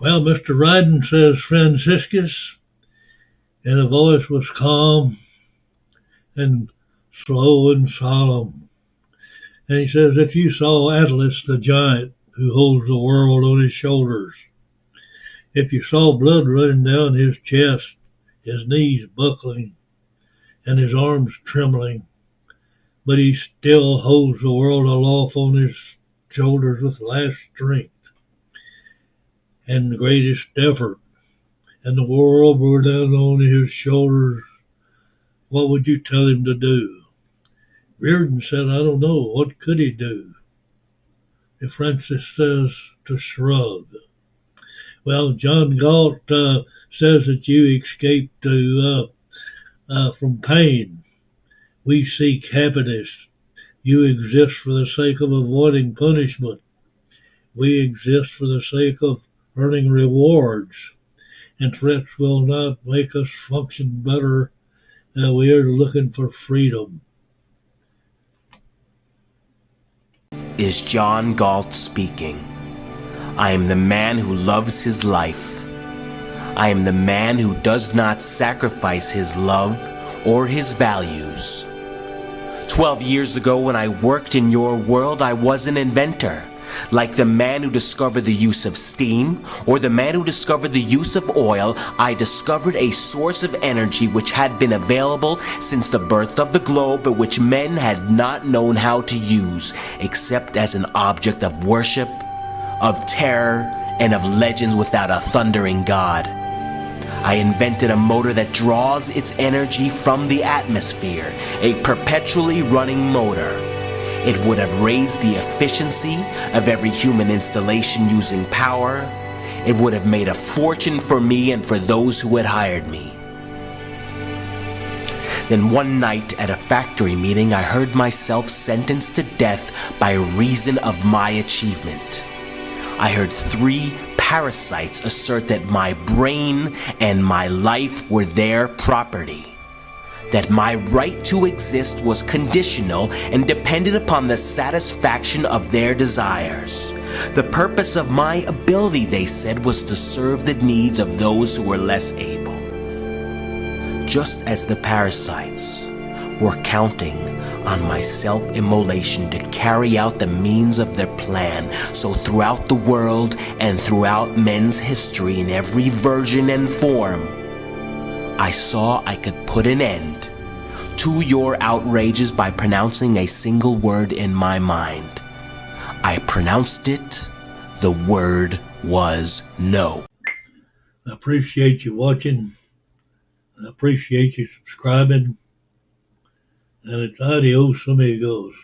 Well, Mr. Ryden, says Franciscus, and a voice was calm and slow and solemn. And he says, if you saw Atlas the giant who holds the world on his shoulders, if you saw blood running down his chest, his knees buckling, and his arms trembling, but he still holds the world aloft on his shoulders with last strength and the greatest effort, and the world bore down on his shoulders, what would you tell him to do? Reardon said, I don't know. What could he do? And Francis says to shrug. Well, John Galt says that you escaped from pain. We seek happiness. You exist for the sake of avoiding punishment. We exist for the sake of earning rewards. And threats will not make us function better. We are looking for freedom. Is John Galt speaking. I am the man who loves his life. I am the man who does not sacrifice his love or his values. 12 years ago when I worked in your world, I was an inventor. Like the man who discovered the use of steam or the man who discovered the use of oil, I discovered a source of energy which had been available since the birth of the globe, but which men had not known how to use except as an object of worship, of terror, and of legends without a thundering god. I invented a motor that draws its energy from the atmosphere, a perpetually running motor. It would have raised the efficiency of every human installation using power. It would have made a fortune for me and for those who had hired me. Then one night at a factory meeting, I heard myself sentenced to death by reason of my achievement. I heard 3 parasites assert that my brain and my life were their property, that my right to exist was conditional and depended upon the satisfaction of their desires. The purpose of my ability, they said, was to serve the needs of those who were less able. Just as the parasites were counting on my self-immolation to carry out the means of their plan, so throughout the world and throughout men's history in every version and form, I saw I could put an end to your outrages by pronouncing a single word in my mind. I pronounced it. The word was no. I appreciate you watching. I appreciate you subscribing. And it's adios amigos.